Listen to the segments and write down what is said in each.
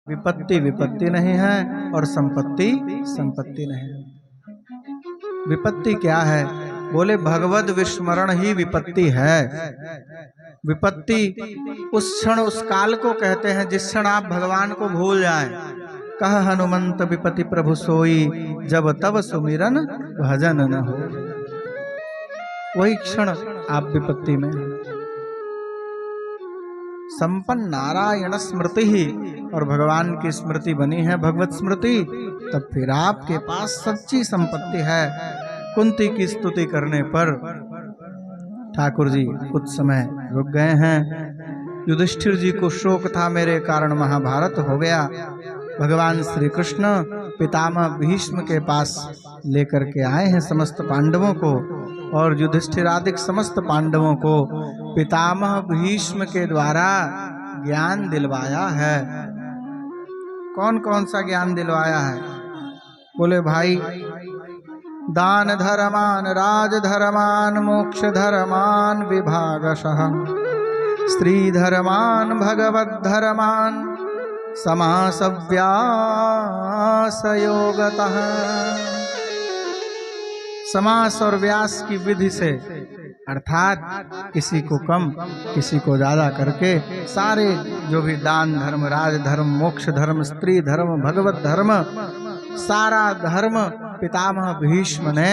विपत्ति विपत्ति नहीं है और संपत्ति संपत्ति नहीं है। विपत्ति क्या है? बोले भगवद विस्मरण ही विपत्ति है। विपत्ति उस क्षण उस काल को कहते हैं जिस क्षण आप भगवान को भूल जाएं। कह हनुमंत विपत्ति प्रभु सोई, जब तब सुमिरन भजन न हो। वही क्षण आप विपत्ति में। संपन्न नारायण स्मृति ही, और भगवान की स्मृति बनी है भगवत स्मृति, तब फिर आपके पास सच्ची संपत्ति है। कुंती की स्तुति करने पर ठाकुर जी कुछ समय रुक गए हैं। युधिष्ठिर जी को शोक था, मेरे कारण महाभारत हो गया। भगवान श्री कृष्ण पितामह भीष्म के पास लेकर के आए हैं समस्त पांडवों को, और युधिष्ठिर आदि समस्त पांडवों को पितामह भीष्म के द्वारा ज्ञान दिलवाया है। कौन कौन सा ज्ञान दिलवाया है? बोले भाई, दान धर्मान राज धर्मान मोक्ष धर्मान विभागशः, स्त्री धर्मान भगवत धर्मान समास व्यास योगतः। समास और व्यास की विधि से, अर्थात किसी को कम किसी को ज्यादा करके सारे जो भी दान धर्म राज धर्म मोक्ष धर्म स्त्री धर्म भगवत धर्म सारा धर्म पितामह भीष्म ने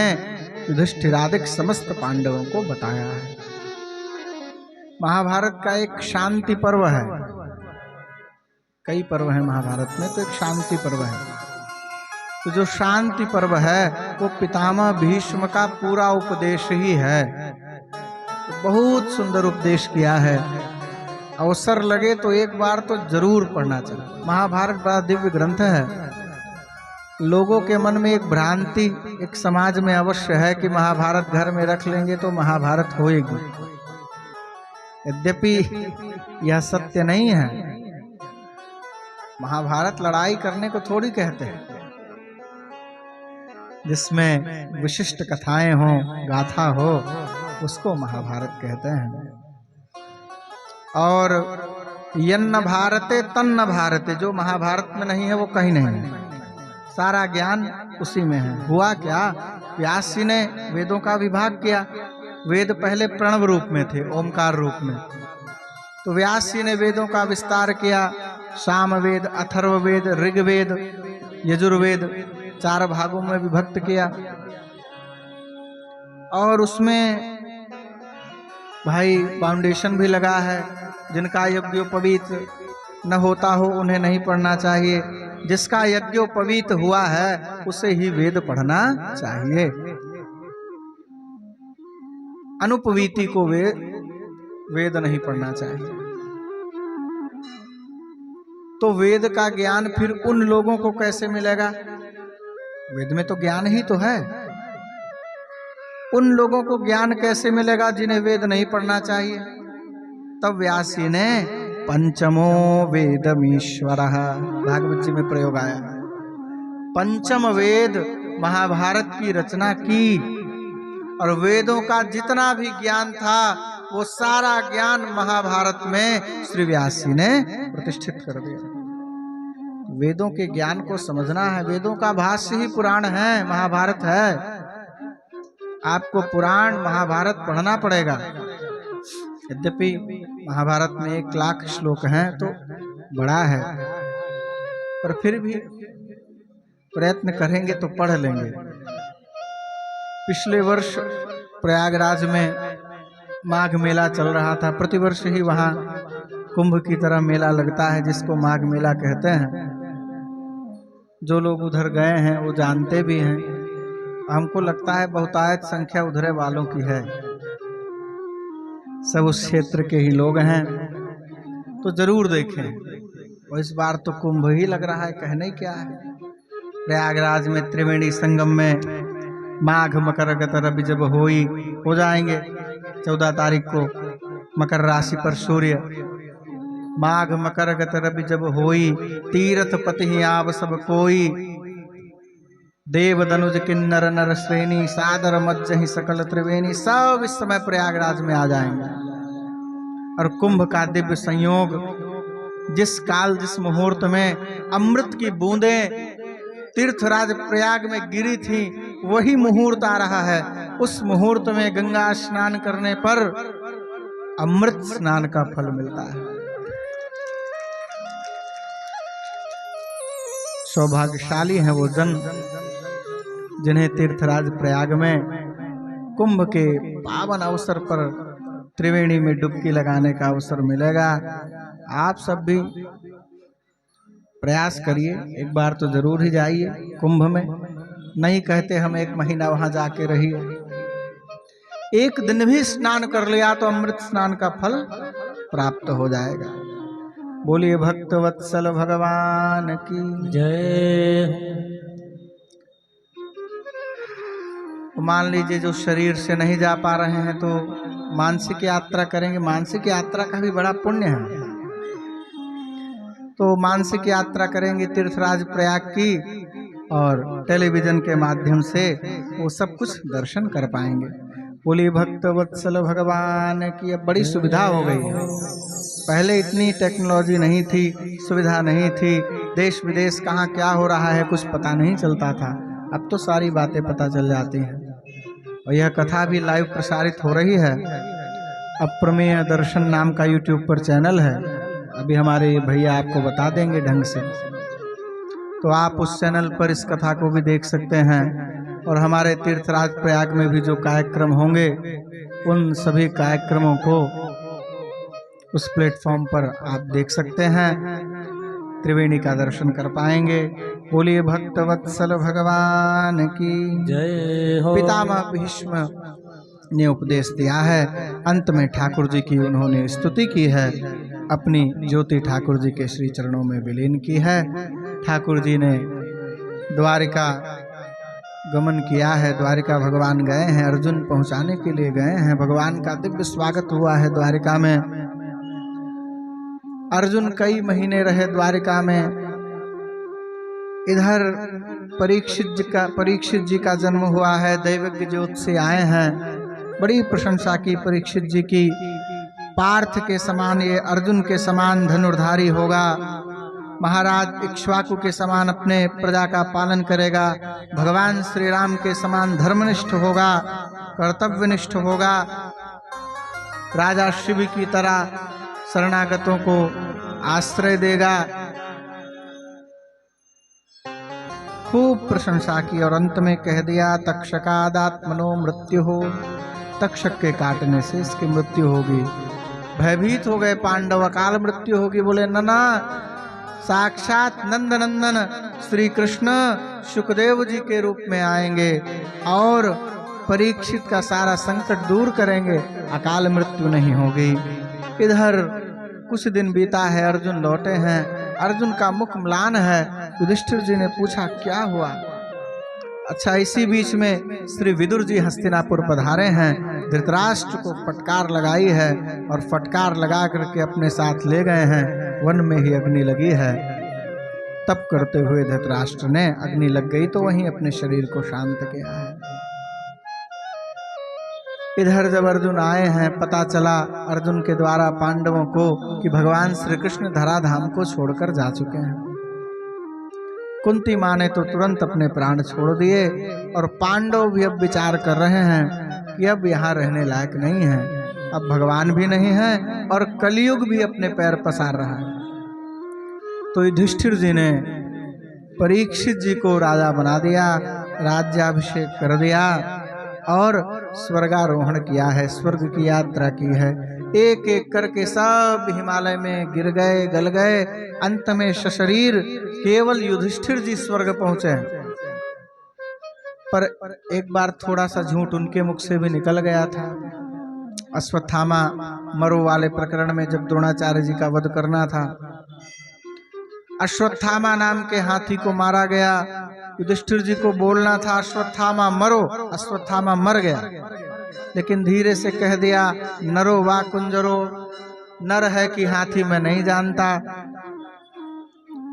युधिष्ठिरादिक समस्त पांडवों को बताया है। महाभारत का एक शांति पर्व है। कई पर्व है महाभारत में, तो एक शांति पर्व है। तो जो शांति पर्व है वो पितामह भीष्म का पूरा उपदेश ही है। तो बहुत सुंदर उपदेश किया है। अवसर लगे तो एक बार तो जरूर पढ़ना चाहिए। महाभारत बड़ा दिव्य ग्रंथ है। लोगों के मन में एक भ्रांति एक समाज में अवश्य है कि महाभारत घर में रख लेंगे तो महाभारत होएगी। यद्यपि यह सत्य नहीं है। महाभारत लड़ाई करने को थोड़ी कहते हैं। जिसमें विशिष्ट कथाएं हो गाथा हो उसको महाभारत कहते हैं। और यन्न भारते तन्न भारते, जो महाभारत में नहीं है वो कहीं नहीं है। सारा ज्ञान उसी में है। हुआ क्या, व्यास जी ने वेदों का विभाग किया। वेद पहले प्रणव रूप में थे, ओमकार रूप में। तो व्यास जी ने वेदों का विस्तार किया। सामवेद अथर्ववेद ऋग्वेद यजुर्वेद चार भागों में विभक्त किया। और उसमें भाई फाउंडेशन भी लगा है। जिनका यज्ञोपवीत न होता हो उन्हें नहीं पढ़ना चाहिए। जिसका यज्ञोपवीत हुआ है उसे ही वेद पढ़ना चाहिए। अनुपवीति को वेद नहीं पढ़ना चाहिए। तो वेद का ज्ञान फिर उन लोगों को कैसे मिलेगा? वेद में तो ज्ञान ही तो है। उन लोगों को ज्ञान कैसे मिलेगा जिन्हें वेद नहीं पढ़ना चाहिए? तब व्यास जी ने पंचमो वेदमीश्वरः भागवत जी में प्रयोग आया। पंचम वेद महाभारत की रचना की, और वेदों का जितना भी ज्ञान था वो सारा ज्ञान महाभारत में श्री व्यास जी ने प्रतिष्ठित कर दिया। वेदों के ज्ञान को समझना है। वेदों का भाष्य ही पुराण है, महाभारत है। आपको पुराण महाभारत पढ़ना पड़ेगा। यद्यपि महाभारत में 1,00,000 श्लोक हैं तो बड़ा है, पर फिर भी प्रयत्न करेंगे तो पढ़ लेंगे। पिछले वर्ष प्रयागराज में माघ मेला चल रहा था। प्रतिवर्ष ही वहाँ कुंभ की तरह मेला लगता है, जिसको माघ मेला कहते हैं। जो लोग उधर गए हैं वो जानते भी हैं। हमको लगता है बहुतायत संख्या उधरे वालों की है। सब उस क्षेत्र के ही लोग हैं, तो जरूर देखें। और इस बार तो कुंभ ही लग रहा है, कहने क्या है। प्रयागराज में त्रिवेणी संगम में माघ मकर गत रवि जब हो जाएंगे 14 तारीख को मकर राशि पर सूर्य। माघ मकर गत रवि जब होई, तीर्थ पति आव सब कोई। देव दनुज किन्नर नर श्रेणी, सादर मज्जहि सकल त्रिवेणी। सब इस समय प्रयागराज में आ जाएंगे। और कुंभ का दिव्य संयोग जिस काल जिस मुहूर्त में अमृत की बूंदें तीर्थराज प्रयाग में गिरी थी, वही मुहूर्त आ रहा है। उस मुहूर्त में गंगा स्नान करने पर अमृत स्नान का फल मिलता है। सौभाग्यशाली हैं वो जन जिन्हें तीर्थराज प्रयाग में कुंभ के पावन अवसर पर त्रिवेणी में डुबकी लगाने का अवसर मिलेगा। आप सब भी प्रयास करिए, एक बार तो जरूर ही जाइए कुंभ में। नहीं कहते हम 1 महीना वहां जाके रहिए, एक दिन भी स्नान कर लिया तो अमृत स्नान का फल प्राप्त हो जाएगा। बोलिए भक्त वत्सल भगवान की जय। मान लीजिए जो शरीर से नहीं जा पा रहे हैं तो मानसिक यात्रा करेंगे। मानसिक यात्रा का भी बड़ा पुण्य है, तो मानसिक यात्रा करेंगे तीर्थराज प्रयाग की, और टेलीविजन के माध्यम से वो सब कुछ दर्शन कर पाएंगे। बोलिए भक्त वत्सल भगवान की। अब बड़ी सुविधा हो गई है, पहले इतनी टेक्नोलॉजी नहीं थी, सुविधा नहीं थी, देश विदेश कहाँ क्या हो रहा है कुछ पता नहीं चलता था। अब तो सारी बातें पता चल जाती हैं, और यह कथा भी लाइव प्रसारित हो रही है। अप्रमेय दर्शन नाम का यूट्यूब पर चैनल है, अभी हमारे भैया आपको बता देंगे ढंग से, तो आप उस चैनल पर इस कथा को भी देख सकते हैं। और हमारे तीर्थराज प्रयाग में भी जो कार्यक्रम होंगे उन सभी कार्यक्रमों को उस प्लेटफॉर्म पर आप देख सकते हैं, त्रिवेणी का दर्शन कर पाएंगे। बोलिए भक्त वत्सल भगवान की जय हो। पितामह भीष्म ने उपदेश दिया है, अंत में ठाकुर जी की उन्होंने स्तुति की है, अपनी ज्योति ठाकुर जी के श्री चरणों में विलीन की है। ठाकुर जी ने द्वारिका गमन किया है, द्वारिका भगवान गए हैं, अर्जुन पहुंचाने के लिए गए हैं। भगवान का दिव्य स्वागत हुआ है द्वारिका में। अर्जुन कई महीने रहे द्वारिका में। इधर परीक्षित जी का जन्म हुआ है, दैवज्ञ ज्योत से आए हैं। बड़ी प्रशंसा की परीक्षित जी की। पार्थ के समान ये अर्जुन के समान धनुर्धारी होगा, महाराज इक्ष्वाकु के समान अपने प्रजा का पालन करेगा, भगवान श्री राम के समान धर्मनिष्ठ होगा, कर्तव्यनिष्ठ होगा, राजा शिव की तरह शरणागतों को आश्रय देगा। खूब प्रशंसा की और अंत में कह दिया तक्षकादात्मनो मृत्यु हो, तक्षक के काटने से इसकी मृत्यु होगी। भयभीत हो गए पांडव, अकाल मृत्यु होगी। बोले ना, साक्षात नंदनंदन श्री कृष्ण सुखदेव जी के रूप में आएंगे और परीक्षित का सारा संकट दूर करेंगे, अकाल मृत्यु नहीं होगी। इधर कुछ दिन बीता है, अर्जुन लौटे हैं, अर्जुन का मुख म्लान है। युधिष्ठिर जी ने पूछा क्या हुआ। अच्छा, इसी बीच में श्री विदुर जी हस्तिनापुर पधारे हैं, धृतराष्ट्र को फटकार लगाई है और फटकार लगा करके अपने साथ ले गए हैं। वन में ही अग्नि लगी है, तप करते हुए धृतराष्ट्र ने, अग्नि लग गई तो वहीं अपने शरीर को शांत किया है। इधर जब अर्जुन आए हैं, पता चला अर्जुन के द्वारा पांडवों को कि भगवान श्री कृष्ण धराधाम को छोड़कर जा चुके हैं। कुंती माँ ने तो तुरंत अपने प्राण छोड़ दिए और पांडव भी अब विचार कर रहे हैं कि अब यहाँ रहने लायक नहीं है, अब भगवान भी नहीं है और कलयुग भी अपने पैर पसार रहा है। तो युधिष्ठिर जी ने परीक्षित जी को राजा बना दिया, राज्याभिषेक कर दिया और स्वर्गारोहण किया है, स्वर्ग की यात्रा की है। एक एक करके सब हिमालय में गिर गए, गल गए, अंत में सशरीर केवल युधिष्ठिर जी स्वर्ग पहुंचे। पर एक बार थोड़ा सा झूठ उनके मुख से भी निकल गया था। अश्वत्थामा मरु वाले प्रकरण में जब द्रोणाचार्य जी का वध करना था, अश्वत्थामा नाम के हाथी को मारा गया। युधिष्ठिर जी को बोलना था अश्वत्थामा मरो, अश्वत्थामा मर गया, लेकिन धीरे से कह दिया नरो वा कुंजरो, नर है कि हाथी मैं नहीं जानता।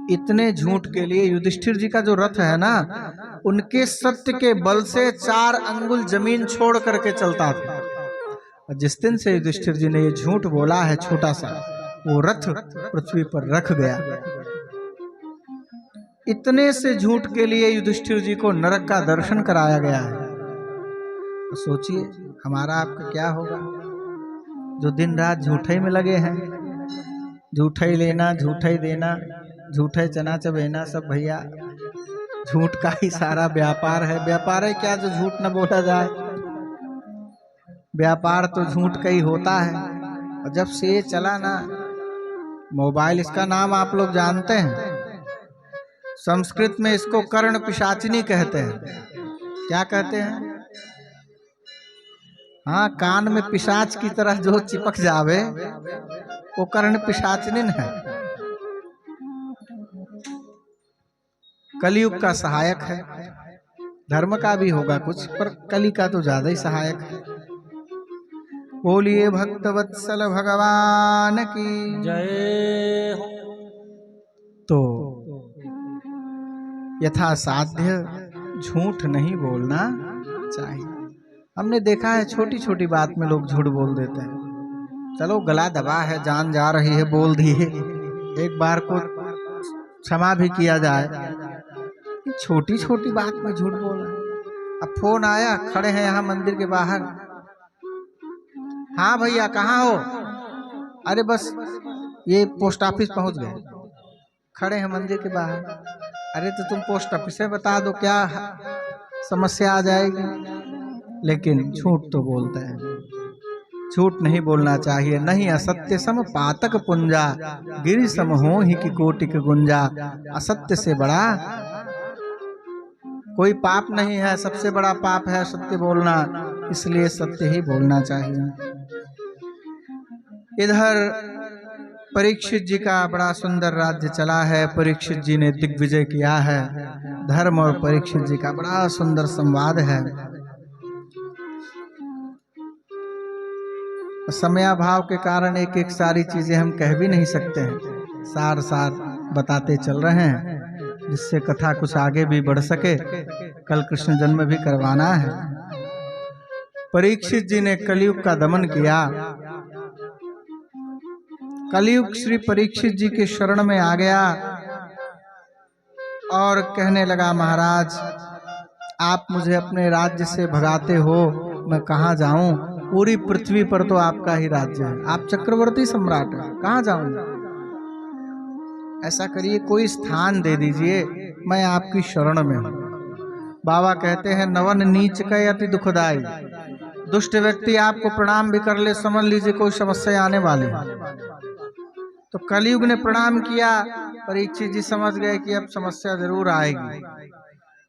इतने झूठ के लिए युधिष्ठिर जी का जो रथ है ना, उनके सत्य के बल से 4 अंगुल जमीन छोड़ करके चलता था। जिस दिन से युधिष्ठिर जी ने ये झूठ बोला है छोटा सा, वो रथ पृथ्वी पर रख गया। इतने से झूठ के लिए युधिष्ठिर जी को नरक का दर्शन कराया गया है। तो सोचिए हमारा आपका क्या होगा, जो दिन रात झूठे में लगे हैं। झूठा ही लेना, झूठा ही देना, झूठे चना चबेना, सब भैया झूठ का ही सारा व्यापार है। व्यापार है क्या जो झूठ न बोला जाए, व्यापार तो झूठ का ही होता है। और जब से ये चला ना मोबाइल, इसका नाम आप लोग जानते हैं, संस्कृत में इसको कर्ण पिशाचिनी कहते हैं। क्या कहते हैं? हाँ, कान में पिशाच की तरह जो चिपक जावे वो कर्ण पिशाचिनी है। कलयुग का सहायक है, धर्म का भी होगा कुछ, पर कली का तो ज्यादा ही सहायक है। बोलिए भक्तवत्सल भगवान की जय हो। तो यथा साध्य झूठ नहीं बोलना चाहिए। हमने देखा है छोटी छोटी बात में लोग झूठ बोल देते हैं। चलो गला दबा है, जान जा रही है, बोल दिए, एक बार को क्षमा भी किया जाए। छोटी छोटी बात में झूठ बोलना। अब फोन आया, खड़े हैं यहाँ मंदिर के बाहर, हाँ भैया कहाँ हो? अरे बस ये पोस्ट ऑफिस पहुंच गए। खड़े हैं मंदिर के बाहर, अरे तो तुम पोस्ट ऑफिस से बता दो, क्या समस्या आ जाएगी। लेकिन झूठ तो बोलते हैं। झूठ नहीं बोलना चाहिए। नहीं असत्य सम पातक पुंजा, गिरि सम हो ही की कोटिक गुंजा। असत्य से बड़ा कोई पाप नहीं है, सबसे बड़ा पाप है सत्य बोलना, इसलिए सत्य ही बोलना चाहिए। इधर परीक्षित जी का बड़ा सुंदर राज्य चला है। परीक्षित जी ने दिग्विजय किया है। धर्म और परीक्षित जी का बड़ा सुंदर संवाद है। समयाभाव के कारण एक एक सारी चीजें हम कह भी नहीं सकते हैं, सार सार बताते चल रहे हैं, जिससे कथा कुछ आगे भी बढ़ सके। कल कृष्ण जन्म भी करवाना है। परीक्षित जी ने कलयुग का दमन किया। कलयुग श्री परीक्षित जी के शरण में आ गया और कहने लगा, महाराज आप मुझे अपने राज्य से भगाते हो, मैं कहाँ जाऊं? पूरी पृथ्वी पर तो आपका ही राज्य है, आप चक्रवर्ती सम्राट हैं, कहाँ जाऊं? ऐसा करिए कोई स्थान दे दीजिए, मैं आपकी शरण में हूं। बाबा कहते हैं, नवन नीच कय अति दुखदाई। दुष्ट व्यक्ति आपको प्रणाम भी कर ले, समझ लीजिए कोई समस्या आने वाली है। तो कलयुग ने प्रणाम किया। परीक्षित जी समझ गए कि अब समस्या जरूर आएगी।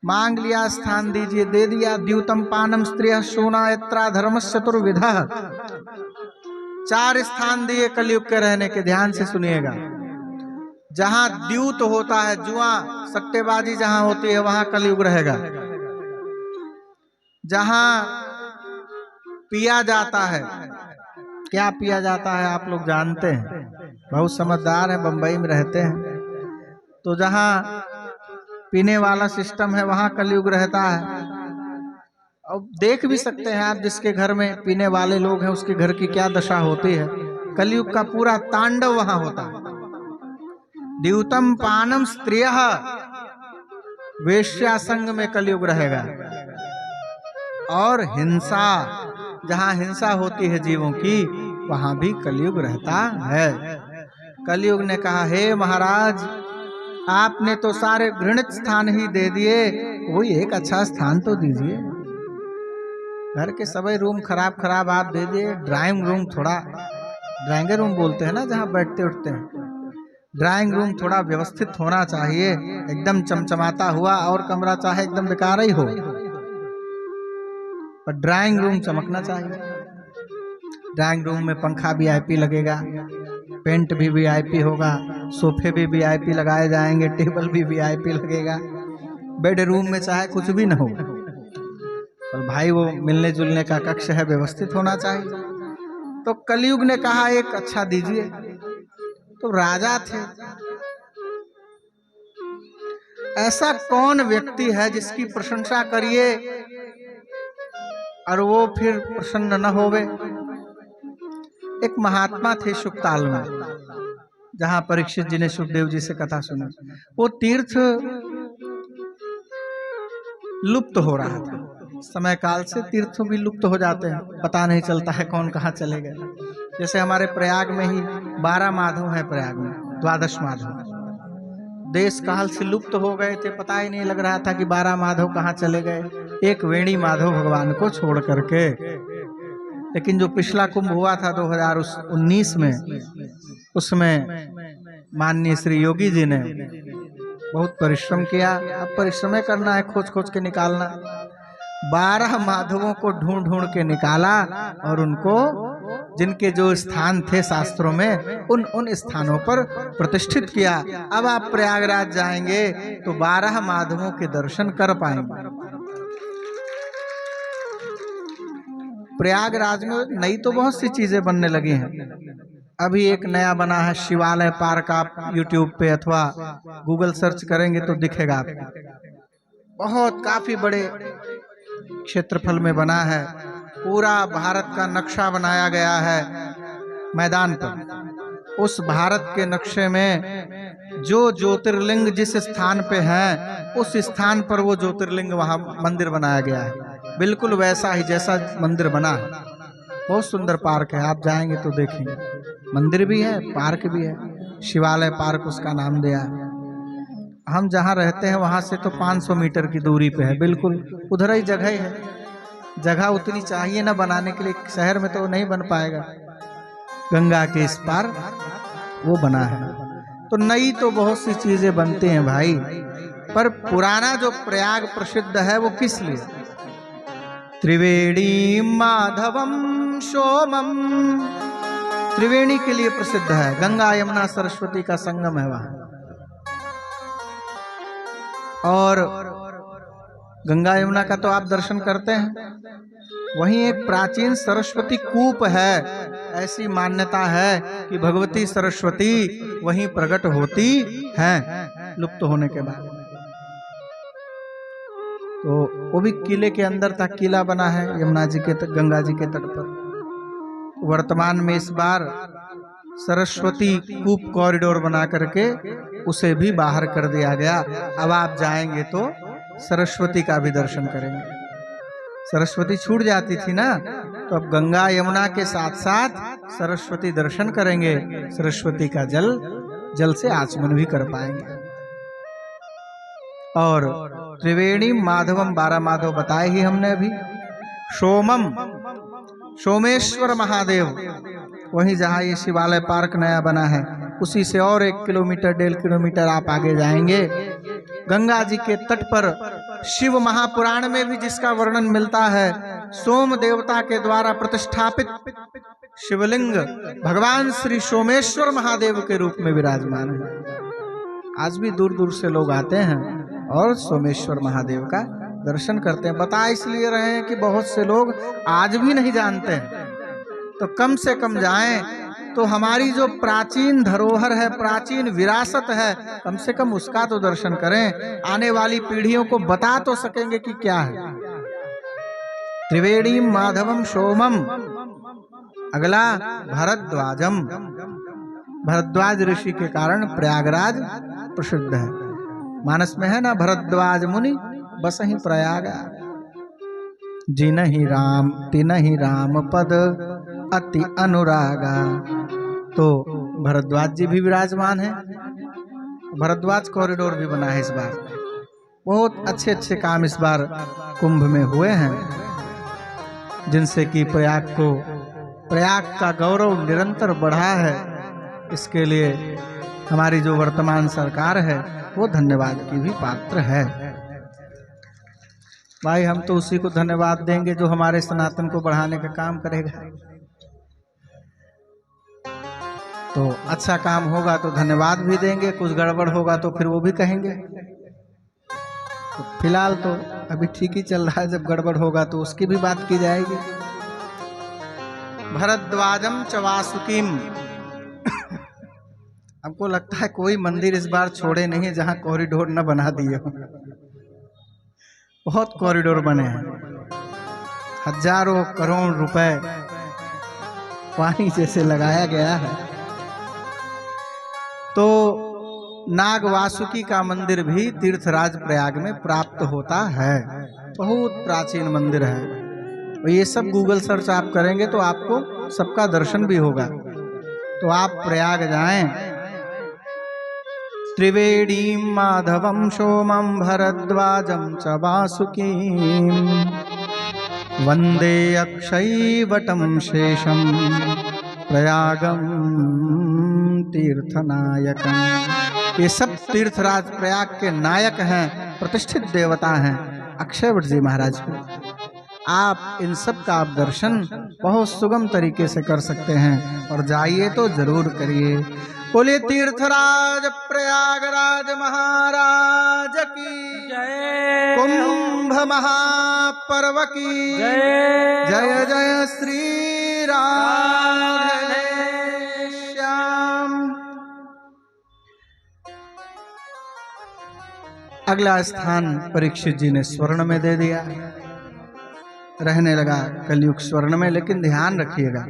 मांग लिया, स्थान दीजिए, दे दिया। द्यूतम पानम स्त्रियः सोना यत्रा धर्मस्य चतुर्विधः। 4 स्थान दिए कलयुग के रहने के। ध्यान से सुनिएगा। जहां द्यूत होता है, जुआ सट्टेबाजी जहां होती है, वहां कलयुग रहेगा। जहां पिया जाता है, क्या पिया जाता है आप लोग जानते हैं, बहुत समझदार है, बंबई में रहते हैं। तो जहां पीने वाला सिस्टम है वहां कलयुग रहता है। अब देख भी सकते हैं आप, जिसके घर में पीने वाले लोग हैं उसके घर की क्या दशा होती है। कलयुग का पूरा तांडव वहां होता है। द्यूतम पानम स्त्रियः, वेश्या संग में कलयुग रहेगा। और हिंसा, जहां हिंसा होती है जीवों की, वहां भी कलयुग रहता है। कलयुग ने कहा, हे महाराज आपने तो सारे घृणित स्थान ही दे दिए, कोई एक अच्छा स्थान तो दीजिए। घर के सभी रूम खराब खराब आप दे दिए। ड्राइंग रूम थोड़ा, ड्राइंग रूम बोलते हैं ना जहां बैठते उठते हैं, ड्राइंग रूम थोड़ा व्यवस्थित होना चाहिए, एकदम चमचमाता हुआ। और कमरा चाहे एकदम बेकार ही हो, पर ड्राइंग रूम चमकना चाहिए। ड्राइंग रूम में पंखा वीआईपी लगेगा, पेंट भी वीआईपी होगा, सोफे भी वीआईपी लगाए जाएंगे, टेबल भी वीआईपी लगेगा। बेडरूम में चाहे कुछ भी न हो, और भाई वो मिलने जुलने का कक्ष है, व्यवस्थित होना चाहिए। तो कलयुग ने कहा एक अच्छा दीजिए। तो राजा थे। ऐसा कौन व्यक्ति है जिसकी प्रशंसा करिए और वो फिर प्रसन्न न होवे? एक महात्मा थे शुकताल में, जहां परीक्षित जी ने सुखदेव जी से कथा सुनी, वो तीर्थ लुप्त हो रहा था। समय काल से तीर्थ भी लुप्त हो जाते हैं, पता नहीं चलता है कौन कहाँ चले गए। जैसे हमारे प्रयाग में ही 12 माधव है, प्रयाग में 12 माधव देश काल से लुप्त हो गए थे, पता ही नहीं लग रहा था कि 12 माधव कहाँ चले गए, एक वेणी माधव भगवान को छोड़ करके। लेकिन जो पिछला कुंभ हुआ था 2019 में, उसमें माननीय श्री योगी जी ने बहुत परिश्रम किया। अब परिश्रम करना है, खोज खोज के निकालना। 12 माधवों को ढूंढ ढूंढ के निकाला और उनको जिनके जो स्थान थे शास्त्रों में, उन स्थानों पर प्रतिष्ठित किया। अब आप प्रयागराज जाएंगे तो 12 माधवों के दर्शन कर पाएंगे। प्रयागराज में नई तो बहुत सी चीजें बनने लगी हैं। अभी एक नया बना है शिवालय पार्क, आप यूट्यूब पे अथवा गूगल सर्च करेंगे तो दिखेगा आपको। बहुत काफी बड़े क्षेत्रफल में बना है, पूरा भारत का नक्शा बनाया गया है मैदान पर। उस भारत के नक्शे में जो ज्योतिर्लिंग जिस स्थान पे हैं, उस स्थान पर वो ज्योतिर्लिंग वहां मंदिर बनाया गया है, बिल्कुल वैसा ही जैसा मंदिर बना है। बहुत सुंदर पार्क है, आप जाएंगे तो देखेंगे। मंदिर भी है, पार्क भी है, शिवालय पार्क उसका नाम दिया है। हम जहाँ रहते हैं वहां से तो 500 मीटर की दूरी पे है, बिल्कुल उधर ही जगह है। जगह उतनी चाहिए ना बनाने के लिए, शहर में तो नहीं बन पाएगा। गंगा के इस पार वो बना है। तो नई तो बहुत सी चीजें बनते हैं भाई, पर पुराना जो प्रयाग प्रसिद्ध है वो किस लिए? त्रिवेणी माधवम सोमम, त्रिवेणी के लिए प्रसिद्ध है। गंगा यमुना सरस्वती का संगम है वहां। और गंगा यमुना का तो आप दर्शन करते हैं, वहीं एक प्राचीन सरस्वती कूप है। ऐसी मान्यता है कि भगवती सरस्वती वहीं प्रकट होती हैं लुप्त होने के बाद। तो वो भी किले के अंदर तक किला बना है यमुना जी के गंगा जी के तट पर। वर्तमान में इस बार सरस्वती कूप कॉरिडोर बना करके उसे भी बाहर कर दिया गया। अब आप जाएंगे तो सरस्वती का भी दर्शन करेंगे। सरस्वती छूट जाती थी ना, तो अब गंगा यमुना के साथ साथ सरस्वती दर्शन करेंगे। सरस्वती का जल से आचमन भी कर पाएंगे। और त्रिवेणी माधवम 12 माधव बताए ही हमने अभी। सोमम, सोमेश्वर महादेव, वहीं जहाँ ये शिवालय पार्क नया बना है, उसी से और 1 किलोमीटर 1.5 किलोमीटर आप आगे जाएंगे, गंगा जी के तट पर शिव महापुराण में भी जिसका वर्णन मिलता है, सोम देवता के द्वारा प्रतिष्ठापित शिवलिंग भगवान श्री सोमेश्वर महादेव के रूप में विराजमान है। आज भी दूर दूर से लोग आते हैं और सोमेश्वर महादेव का दर्शन करते हैं। बता इसलिए रहे हैं कि बहुत से लोग आज भी नहीं जानते हैं, तो कम से कम जाएं तो हमारी जो प्राचीन धरोहर है, प्राचीन विरासत है, कम से कम उसका तो दर्शन करें। आने वाली पीढ़ियों को बता तो सकेंगे कि क्या है। त्रिवेणी माधवम सोमम। अगला भरद्वाजम, भरद्वाज ऋषि के कारण प्रयागराज प्रसिद्ध है। मानस में है ना, भरद्वाज मुनि बस ही प्रयाग, जिनहि राम तिनहि राम पद अति अनुरागा। तो भरद्वाज जी भी विराजमान है। भरद्वाज कॉरिडोर भी बना है इस बार। बहुत अच्छे अच्छे काम इस बार कुंभ में हुए हैं, जिनसे कि प्रयाग का गौरव निरंतर बढ़ा है। इसके लिए हमारी जो वर्तमान सरकार है वो धन्यवाद की भी पात्र है। भाई हम तो उसी को धन्यवाद देंगे जो हमारे सनातन को बढ़ाने का काम करेगा। तो अच्छा काम होगा तो धन्यवाद भी देंगे, कुछ गड़बड़ होगा तो फिर वो भी कहेंगे। तो फिलहाल तो अभी ठीक ही चल रहा है, जब गड़बड़ होगा तो उसकी भी बात की जाएगी। भरद्वाजम च वासुकीम। हमको लगता है कोई मंदिर इस बार छोड़े नहीं है जहां कॉरिडोर न बना दिए हो। बहुत कॉरिडोर बने हैं, हजारों करोड़ रुपए पानी जैसे लगाया गया है। तो नाग वासुकी का मंदिर भी तीर्थराज प्रयाग में प्राप्त होता है। बहुत प्राचीन मंदिर है। और ये सब गूगल सर्च आप करेंगे तो आपको सबका दर्शन भी होगा। तो आप प्रयाग जाएं। त्रिवेणीं माधवं सोमं भरद्वाजं च वासुकीं वंदे अक्षयवटं शेषं प्रयागं तीर्थनायकम्। ये सब तीर्थराज प्रयाग के नायक हैं, प्रतिष्ठित देवता हैं अक्षयवट जी महाराज को। आप इन सब का आप दर्शन बहुत सुगम तरीके से कर सकते हैं और जाइए तो जरूर करिए। बोलिए तीर्थराज प्रयागराज महाराज की जय। कुंभ महापर्व की जय। जय जय श्री राधे श्याम। अगला स्थान परीक्षित जी ने स्वर्ण में दे दिया। रहने लगा कलयुग स्वर्ण में। लेकिन ध्यान रखिएगा,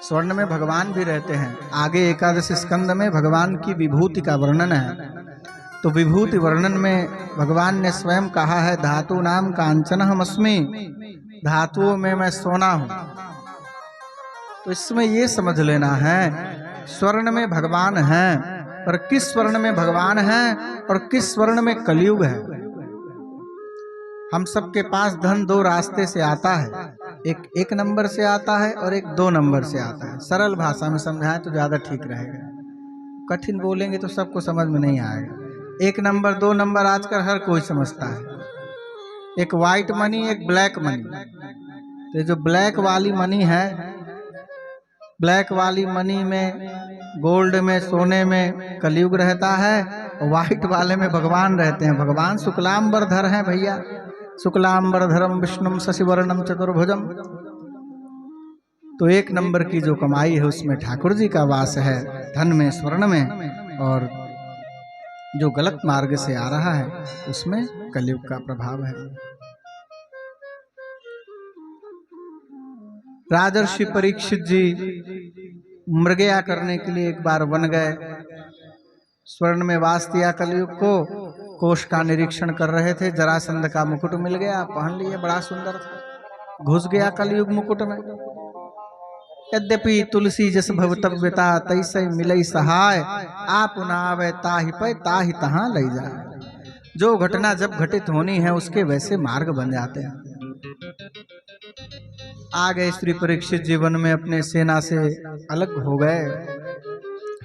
स्वर्ण में भगवान भी रहते हैं। आगे एकादश स्कंद में भगवान की विभूति का वर्णन है। तो विभूति वर्णन में भगवान ने स्वयं कहा है, धातु नाम कांचनहमस्मि, धातुओं में मैं सोना हूं। तो इसमें ये समझ लेना है, स्वर्ण में भगवान हैं, पर किस स्वर्ण में भगवान हैं और किस स्वर्ण में कलयुग है। हम सबके पास धन दो रास्ते से आता है। एक नंबर से आता है और एक 2 नंबर से आता है। सरल भाषा में समझाएं तो ज्यादा ठीक रहेगा। कठिन बोलेंगे तो सबको समझ में नहीं आएगा। 1 नंबर 2 नंबर आजकल हर कोई समझता है। एक व्हाइट मनी, एक ब्लैक मनी। तो जो ब्लैक वाली मनी है, ब्लैक वाली मनी में, गोल्ड में, सोने में कलयुग रहता है और व्हाइट वाले में भगवान रहते हैं। भगवान शुक्लांबरधर हैं भैया। शुक्लांबरधरम विष्णुम शशिवर्णम चतुर्भुजम। तो 1 नंबर की जो कमाई है उसमें ठाकुर जी का वास है, धन में, स्वर्ण में। और जो गलत मार्ग से आ रहा है उसमें कलयुग का प्रभाव है। राजर्षि परीक्षित जी मृगया करने के लिए एक बार वन गए। स्वर्ण में वास दिया कलयुग को। कोष का निरीक्षण कर रहे थे। जरासंध का मुकुट मिल गया, पहन लिए, बड़ा सुंदर था। घुस गया कलयुग मुकुट में। यद्यपि तुलसी जस भवतव्यता तैसे मिलई सहाय, आप नावे ताहि पे ताहि तहां लई जाए। जो घटना जब घटित होनी है उसके वैसे मार्ग बन जाते हैं। आ गए श्री परीक्षित जीवन में अपने सेना से अलग हो गए।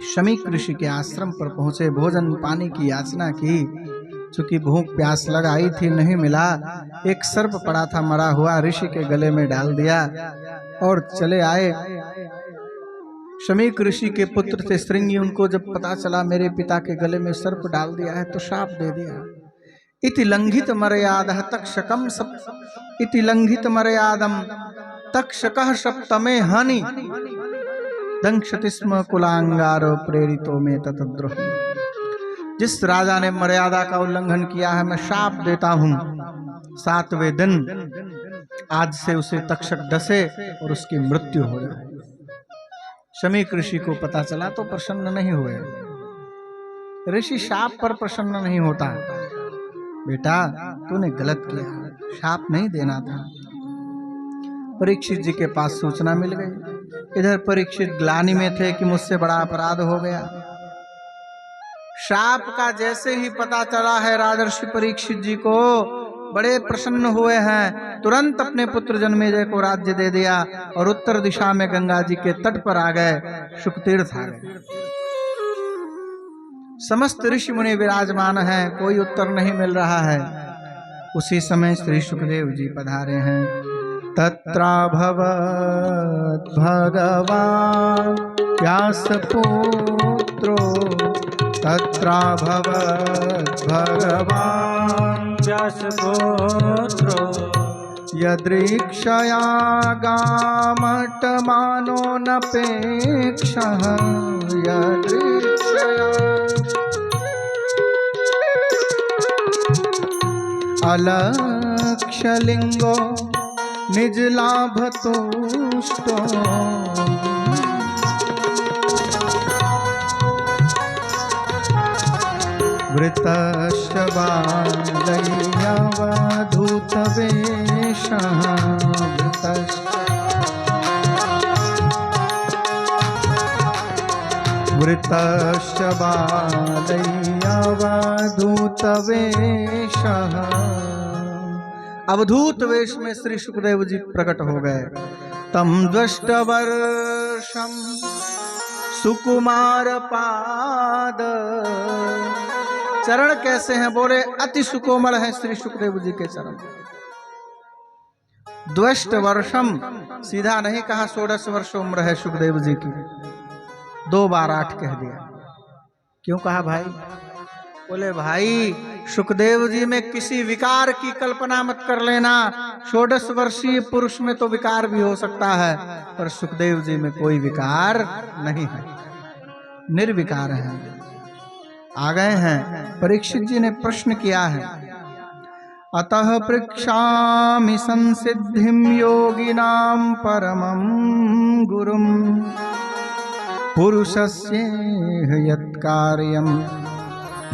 शमीक ऋषि के आश्रम पर पहुंचे। भोजन पानी की याचना की। चूंकि भूख प्यास लगाई थी, नहीं मिला। एक सर्प पड़ा था मरा हुआ, ऋषि के गले में डाल दिया और चले आए। शमीक ऋषि के पुत्र थे श्रृंगी। उनको जब पता चला मेरे पिता के गले में सर्प डाल दिया है तो शाप दे दिया। इति लंघित मर्यादा तक्षकम इति लंघित मर्यादम तक्षकः सप्तमे हनि दंक्षति स्म कुलांगारो प्रेरितो में ततद्रोह। जिस राजा ने मर्यादा का उल्लंघन किया है, मैं शाप देता हूं 7वें दिन आज से उसे तक्षक डसे और उसकी मृत्यु हो जाए। शमीक ऋषि को पता चला तो प्रसन्न नहीं हुए। ऋषि शाप पर प्रसन्न नहीं होता। बेटा तूने गलत किया, शाप नहीं देना था। परीक्षित जी के पास सूचना मिल गई। इधर परीक्षित ग्लानि में थे कि मुझसे बड़ा अपराध हो गया। शाप का जैसे ही पता चला है राजर्षि परीक्षित जी को बड़े प्रसन्न हुए हैं। तुरंत अपने पुत्र जन्मेजय को राज्य दे दिया और उत्तर दिशा में गंगा जी के तट पर आ गए। शुकतीर्थ आ गए। समस्त ऋषि मुनि विराजमान हैं, कोई उत्तर नहीं मिल रहा है। उसी समय श्री सुखदेव जी पधारे हैं। तत्राभवत् भगवान् व्यासपुत्रो तत्राभवत् भगवान् व्यासपुत्रो यदृक्षया गामटमानो नपेक्षः यदृक्षया अलक्ष्यलिंगो निज लाभ तुष्टो वृतश्च बालयवधूतवेषः वृतश्च बालयवधूतवेषः। अवधूत वेश में श्री सुखदेव जी प्रकट हो गए। तम द्वष्टवर्षम सुकुमार पाद। चरण कैसे हैं? बोले अति सुकोमल है श्री सुखदेव जी के चरण। द्वष्ट वर्षम सीधा नहीं कहा, 16 वर्ष उम्र है सुखदेव जी की, 2 बार 8 कह दिया। क्यों कहा भाई? बोले भाई सुखदेव जी में किसी विकार की कल्पना मत कर लेना। 16 वर्षीय पुरुष में तो विकार भी हो सकता है, पर सुखदेव जी में कोई विकार नहीं है, निर्विकार है। आ गए हैं। परीक्षित जी ने प्रश्न किया है, अतः पृच्छामि संसिद्धिं योगिनां परमं गुरुं पुरुषस्येह यत्कार्यं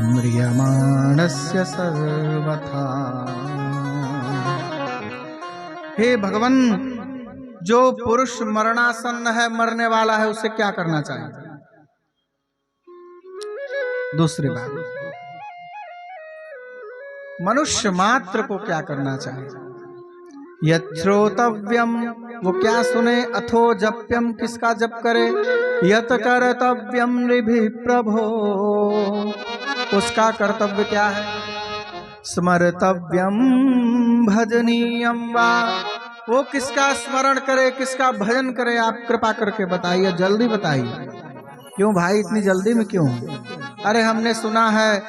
म्रियमाणस्य सर्वथा। हे भगवान, जो पुरुष मरणासन्न है, मरने वाला है, उसे क्या करना चाहिए? दूसरी बात, मनुष्य मात्र को क्या करना चाहिए? यच्छ्रोतव्यम, वो क्या सुने, अथो जप्यम, किसका जप करे, यत कर्तव्यम नृभि प्रभो, उसका कर्तव्य क्या है, स्मर्तव्यम भजनीयम वा, वो किसका स्मरण करे, किसका भजन करे, आप कृपा करके बताइए, जल्दी बताइए। क्यों भाई इतनी जल्दी में क्यों? अरे हमने सुना है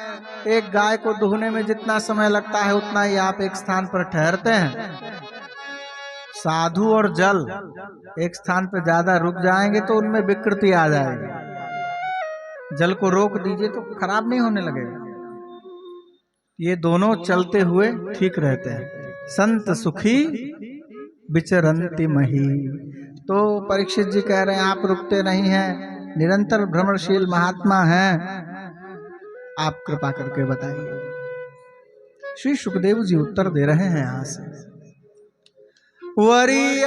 एक गाय को दुहने में जितना समय लगता है उतना ही आप एक स्थान पर ठहरते हैं। साधु और जल एक स्थान पर ज्यादा रुक जाएंगे तो उनमें विकृति आ जाएगी। जल को रोक दीजिए तो खराब नहीं होने लगेगा। ये दोनों चलते हुए ठीक रहते हैं। संत सुखी विचरंति मही। तो परीक्षित जी कह रहे हैं आप रुकते नहीं हैं, निरंतर भ्रमणशील महात्मा हैं, आप कृपा करके बताइए। श्री सुखदेव जी उत्तर दे रहे हैं यहां से, वरीयाने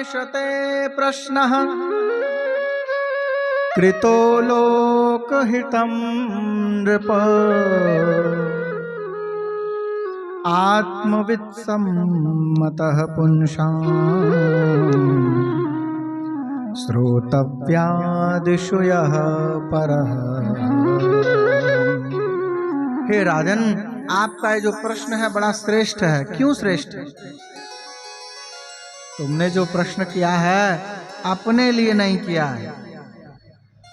शते प्रश्नः कृतो लोकहितं नृप आत्मवित्सम्मतः पुंसां श्रोतव्यादिषु यः परः। हे राजन, आपका ये जो प्रश्न है बड़ा श्रेष्ठ है। क्यों श्रेष्ठ है? तुमने जो प्रश्न किया है अपने लिए नहीं किया है।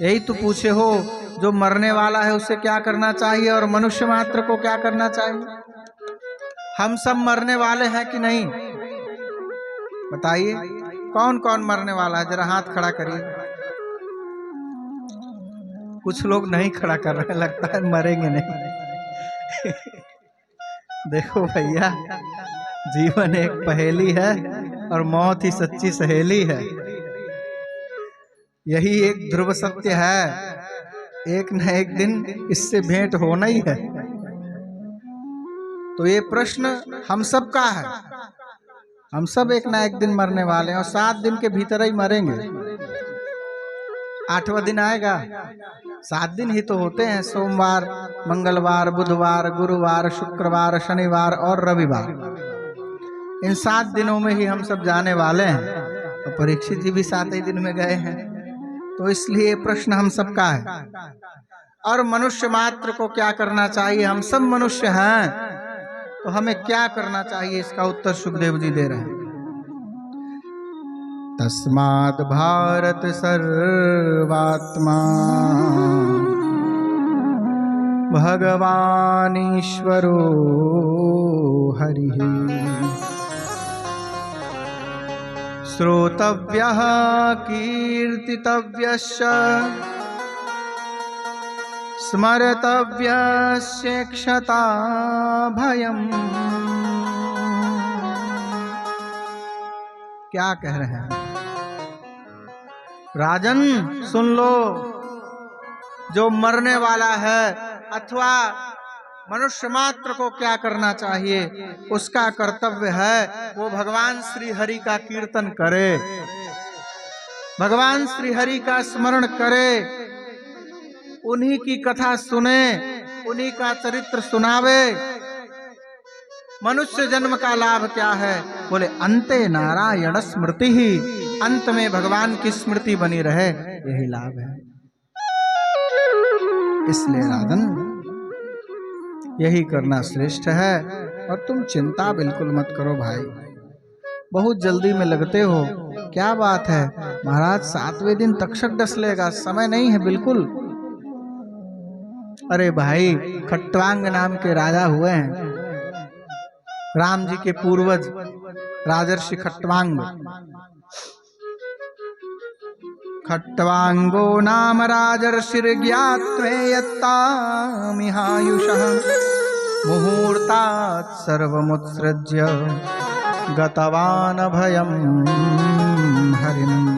यही तो पूछे हो, जो मरने वाला है उसे क्या करना चाहिए और मनुष्य मात्र को क्या करना चाहिए। हम सब मरने वाले हैं कि नहीं? बताइए, कौन कौन मरने वाला है? जरा हाथ खड़ा करिए। कुछ लोग नहीं खड़ा कर रहे, लगता है मरेंगे नहीं। देखो भैया, जीवन एक पहेली है और मौत ही सच्ची सहेली है। यही एक ध्रुव सत्य है, एक न एक दिन इससे भेंट होना ही है। तो ये प्रश्न हम सब का है। हम सब एक ना एक दिन मरने वाले हैं और 7 दिन के भीतर ही मरेंगे। 8वां दिन आएगा। 7 दिन ही तो होते हैं, सोमवार, मंगलवार, बुधवार, गुरुवार, शुक्रवार, शनिवार और रविवार। इन 7 दिनों में ही हम सब जाने वाले हैं। तो परीक्षित जी भी 7 ही दिन में गए हैं। तो इसलिए प्रश्न हम सब का है। और मनुष्य मात्र को क्या करना चाहिए? हम सब मनुष्य हैं, तो हमें क्या करना चाहिए? इसका उत्तर सुखदेव जी दे रहे हैं। तस्माद् भारत सर्वात्मा भगवान ईश्वरो हरिः श्रोतव्यः कीर्तितव्यश्च स्मर्तव्यस्येक्षता भयम्। क्या कह रहे हैं राजन? सुन लो, जो मरने वाला है अथवा मनुष्य मात्र को क्या करना चाहिए, उसका कर्तव्य है वो भगवान श्री हरि का कीर्तन करे, भगवान श्री हरि का स्मरण करे, उन्हीं की कथा सुने, उन्हीं का चरित्र सुनावे। मनुष्य जन्म का लाभ क्या है? बोले अंते नारायण स्मृति ही, अंत में भगवान की स्मृति बनी रहे, यही लाभ है। इसलिए राधन यही करना श्रेष्ठ है। और तुम चिंता बिल्कुल मत करो भाई, बहुत जल्दी में लगते हो, क्या बात है महाराज, 7वें दिन तक्षक डस लेगा, समय नहीं है बिल्कुल। अरे भाई, खट्वांग नाम के राजा हुए हैं, राम जी के पूर्वज राजर्षि खट्वांग। खट्वांगो नाम राजर्षिर्ज्ञात्वेयत्तामिहायुषः मुहूर्तात् सर्वमुत्सृज्य गतवान् अभयं हरिम्।